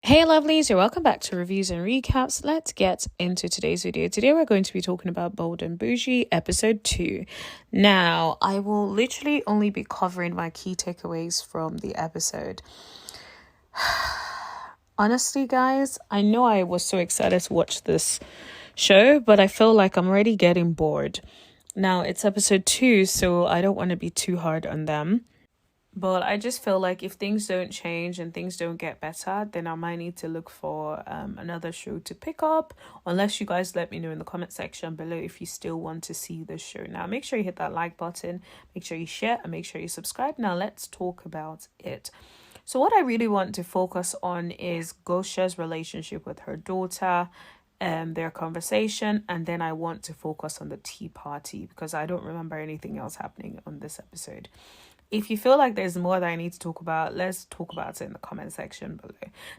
Hey lovelies, you're welcome back to Reviews and Recaps. Let's get into today's video. Today we're going to be talking about Bold and Bougie episode 2. Now, I will literally only be covering my key takeaways from the episode. Honestly, guys, I know I was so excited to watch this show, but I feel like I'm already getting bored. Now, it's episode 2, so I don't want to be too hard on them. But I just feel like if things don't change and things don't get better, then I might need to look for another show to pick up. Unless you guys let me know in the comment section below if you still want to see this show. Now, make sure you hit that like button. Make sure you share and make sure you subscribe. Now, let's talk about it. So what I really want to focus on is Gosha's relationship with her daughter, their conversation, and then I want to focus on the tea party because I don't remember anything else happening on this episode. If you feel like there's more that I need to talk about, let's talk about it in the comment section below.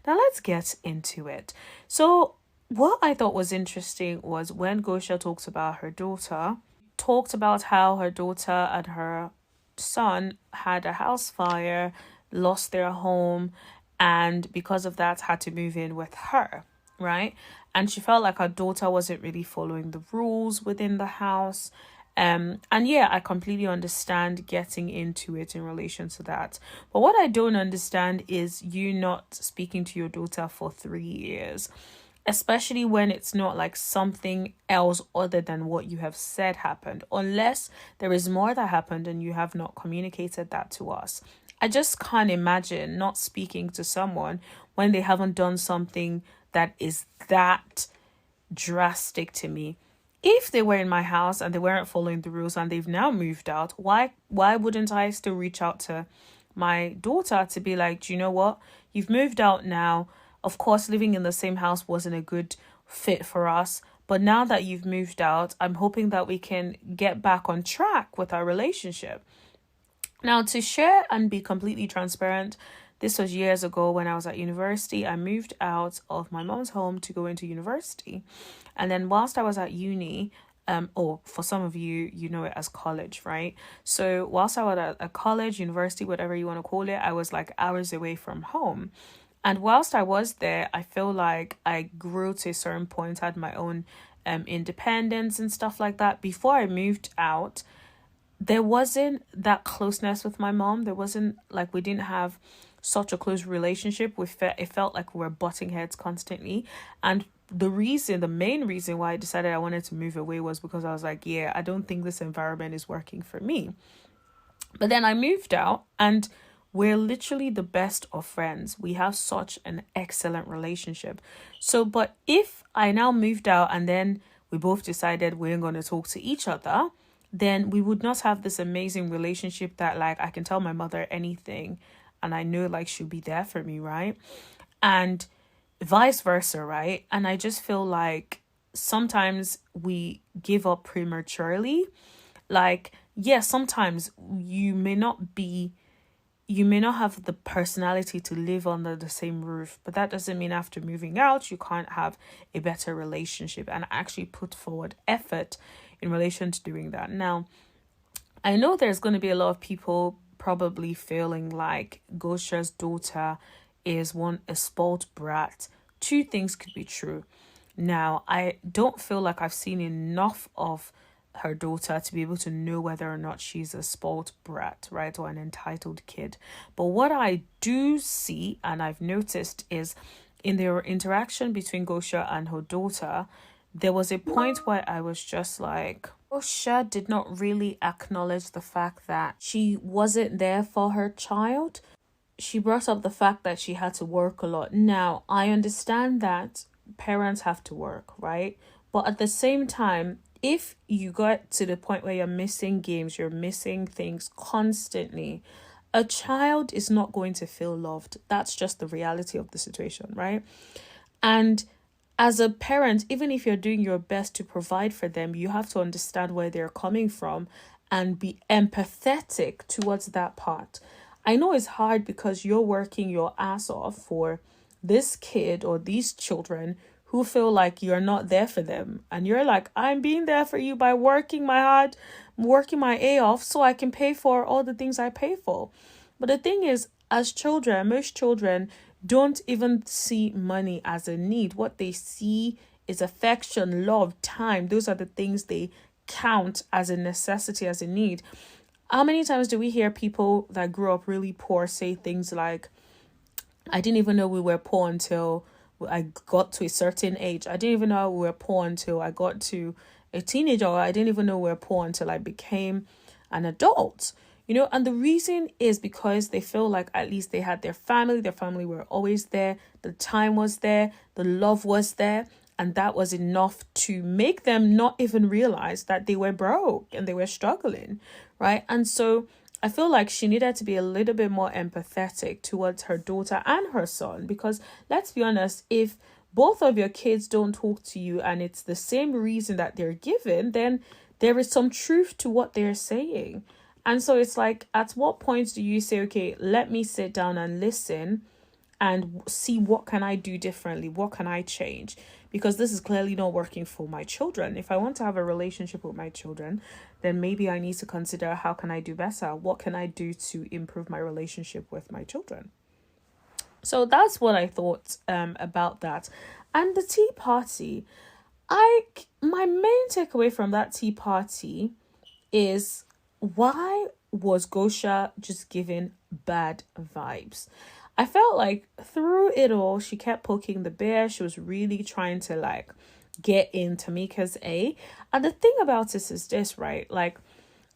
Now let's get into it. So what I thought was interesting was when Gosha talked about her daughter, talked about how her daughter and her son had a house fire, lost their home, and because of that had to move in with her, right? And she felt like her daughter wasn't really following the rules within the house. And yeah, I completely understand getting into it in relation to that. But what I don't understand is you not speaking to your daughter for 3 years, especially when it's not like something else other than what you have said happened, unless there is more that happened and you have not communicated that to us. I just can't imagine not speaking to someone when they haven't done something that is that drastic to me. If they were in my house and they weren't following the rules and they've now moved out, why wouldn't I still reach out to my daughter to be like, do you know what? You've moved out now. Of course, living in the same house wasn't a good fit for us. But now that you've moved out, I'm hoping that we can get back on track with our relationship. Now, to share and be completely transparent, this was years ago when I was at university. I moved out of my mom's home to go into university. And then whilst I was at uni, or for some of you, you know it as college, right? So whilst I was at a college, university, whatever you want to call it, I was like hours away from home. And whilst I was there, I feel like I grew to a certain point, had my own independence and stuff like that. Before I moved out, there wasn't that closeness with my mom. There wasn't like we didn't have such a close relationship. It felt like we were butting heads constantly. And the main reason why I decided I wanted to move away was because I was like, yeah, I don't think this environment is working for me. But then I moved out and we're literally the best of friends. We have such an excellent relationship. So, but if I now moved out and then we both decided we're going to talk to each other, then we would not have this amazing relationship that like I can tell my mother anything and I know like she'll be there for me, right? And vice versa, right? And I just feel like sometimes we give up prematurely. Like, yeah, sometimes you may not have the personality to live under the same roof, but that doesn't mean after moving out you can't have a better relationship and actually put forward effort in relation to doing that. Now, I know there's going to be a lot of people probably feeling like Gosha's daughter is a spoiled brat. Two things could be true. Now, I don't feel like I've seen enough of her daughter to be able to know whether or not she's a spoiled brat, right, or an entitled kid. But what I do see and I've noticed is in their interaction between Gosha and her daughter, there was a point where I was just like, Gosha did not really acknowledge the fact that she wasn't there for her child. She brought up the fact that she had to work a lot. Now, I understand that parents have to work, right? But at the same time, if you got to the point where you're missing games, you're missing things constantly, a child is not going to feel loved. That's just the reality of the situation, right? And as a parent, even if you're doing your best to provide for them, you have to understand where they're coming from and be empathetic towards that part. I know it's hard because you're working your ass off for this kid or these children who feel like you're not there for them. And you're like, I'm being there for you by working my A off so I can pay for all the things I pay for. But the thing is, as children, most children don't even see money as a need. What they see is affection, love, time. Those are the things they count as a necessity, as a need. How many times do we hear people that grew up really poor say things like, I didn't even know we were poor until I got to a certain age. I didn't even know we were poor until I got to a teenager. Or I didn't even know we were poor until I became an adult. And the reason is because they feel like at least they had their family were always there, the time was there, the love was there, and that was enough to make them not even realize that they were broke and they were struggling, right? And so I feel like she needed to be a little bit more empathetic towards her daughter and her son, because let's be honest, if both of your kids don't talk to you and it's the same reason that they're given, then there is some truth to what they're saying. And so it's like, at what point do you say, okay, let me sit down and listen and see what can I do differently? What can I change? Because this is clearly not working for my children. If I want to have a relationship with my children, then maybe I need to consider, how can I do better? What can I do to improve my relationship with my children? So that's what I thought about that. And the tea party, my main takeaway from that tea party is, why was Gosha just giving bad vibes? I felt like through it all, she kept poking the bear. She was really trying to get in Tamika's A. And the thing about this is this, right?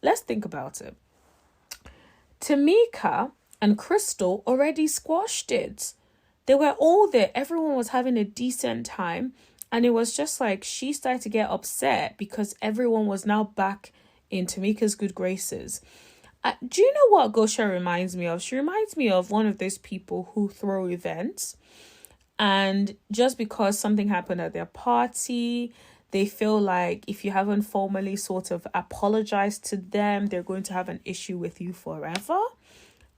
Let's think about it. Tamika and Crystal already squashed it. They were all there. Everyone was having a decent time. And it was just like she started to get upset because everyone was now back in Tamika's good graces. Do you know what Gosha reminds me of? She reminds me of one of those people who throw events, and just because something happened at their party, they feel like if you haven't formally sort of apologized to them, they're going to have an issue with you forever.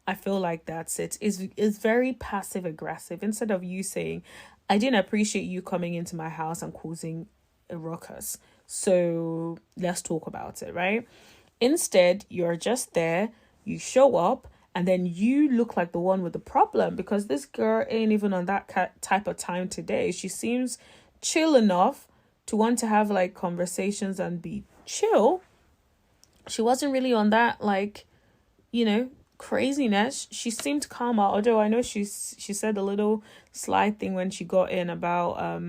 I feel like that's it. It's very passive aggressive. Instead of you saying, I didn't appreciate you coming into my house and causing a ruckus, so let's talk about it, right? Instead, you're just there, you show up, and then you look like the one with the problem, because this girl ain't even on that type of time today. She seems chill enough to want to have conversations and be chill. She wasn't really on that craziness. She seemed calmer, although I know she said a little sly thing when she got in about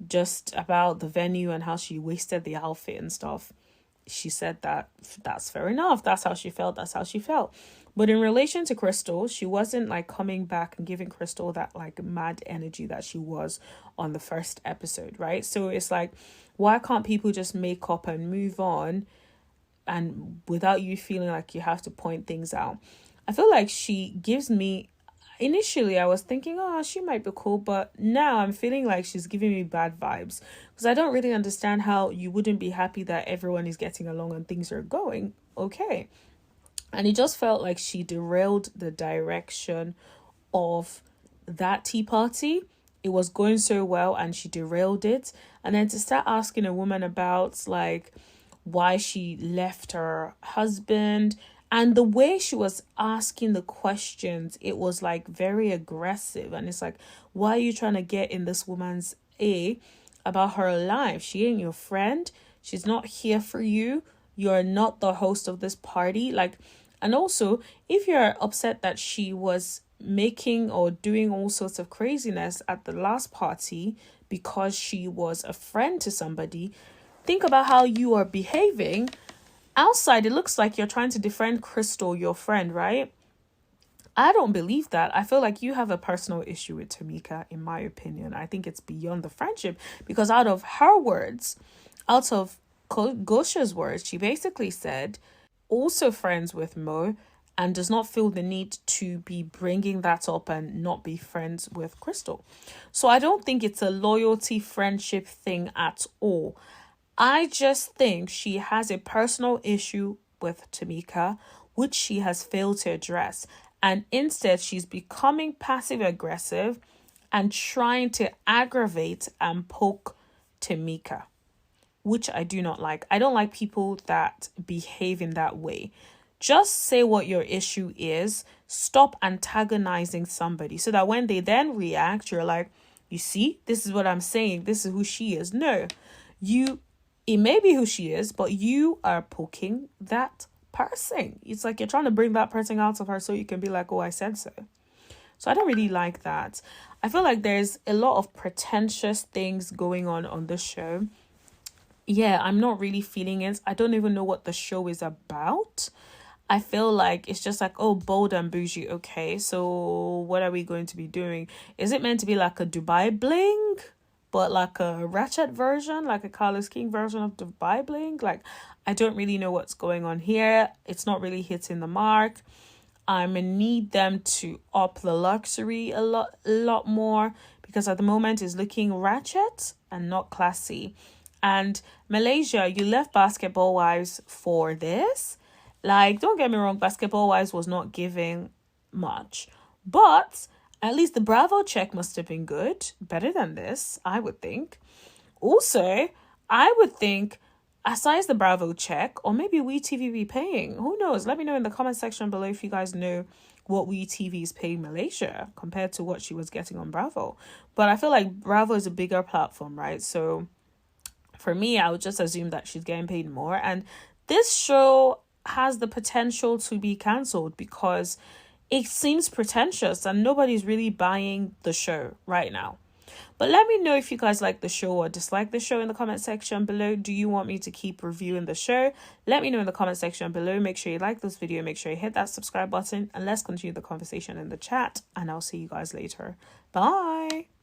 just about the venue and how she wasted the outfit and stuff. She said that's fair enough. That's how she felt. But in relation to Crystal, she wasn't coming back and giving Crystal that mad energy that she was on the first episode, right? So it's why can't people just make up and move on, and without you feeling like you have to point things out? I feel like she gives me, initially I was thinking, she might be cool, but now I'm feeling like she's giving me bad vibes, because I don't really understand how you wouldn't be happy that everyone is getting along and things are going okay. And it just felt like she derailed the direction of that tea party. It was going so well and she derailed it. And then to start asking a woman about why she left her husband, and the way she was asking the questions, it was very aggressive. And it's why are you trying to get in this woman's A about her life? She ain't your friend. She's not here for you. You're not the host of this party. And also, if you're upset that she was making or doing all sorts of craziness at the last party because she was a friend to somebody, think about how you are behaving. Outside, it looks like you're trying to defend Crystal, your friend, right? I don't believe that. I feel like you have a personal issue with Tamika, in my opinion. I think it's beyond the friendship, because out of her words, out of Gosha's words, she basically said, also friends with Mo, and does not feel the need to be bringing that up and not be friends with Crystal. So I don't think it's a loyalty friendship thing at all. I just think she has a personal issue with Tamika, which she has failed to address. And instead, she's becoming passive aggressive and trying to aggravate and poke Tamika, which I do not like. I don't like people that behave in that way. Just say what your issue is. Stop antagonizing somebody so that when they then react, you're like, you see, this is what I'm saying. This is who she is. No, it may be who she is, but you are poking that person. It's like you're trying to bring that person out of her so you can be like, oh, I said so. So I don't really like that. I feel like there's a lot of pretentious things going on this show. Yeah, I'm not really feeling it. I don't even know what the show is about. I feel like it's just like, oh, bold and bougie. Okay, so what are we going to be doing? Is it meant to be like a Dubai bling, but like a ratchet version, like a Carlos King version of Dubai bling? Like, I don't really know what's going on here. It's not really hitting the mark. I'm gonna need them to up the luxury a lot more, because at the moment it's looking ratchet and not classy. And Malaysia, you left Basketball Wives for this. Like, don't get me wrong, Basketball Wives was not giving much, but at least the Bravo check must have been good, better than this, I would think. Also, I would think, aside the Bravo check, or maybe WeTV be paying. Who knows? Let me know in the comment section below if you guys know what WeTV is paying Malaysia compared to what she was getting on Bravo. But I feel like Bravo is a bigger platform, right? So for me, I would just assume that she's getting paid more. And this show has the potential to be cancelled because it seems pretentious and nobody's really buying the show right now. But let me know if you guys like the show or dislike the show in the comment section below. Do you want me to keep reviewing the show? Let me know in the comment section below. Make sure you like this video. Make sure you hit that subscribe button. And let's continue the conversation in the chat. And I'll see you guys later. Bye.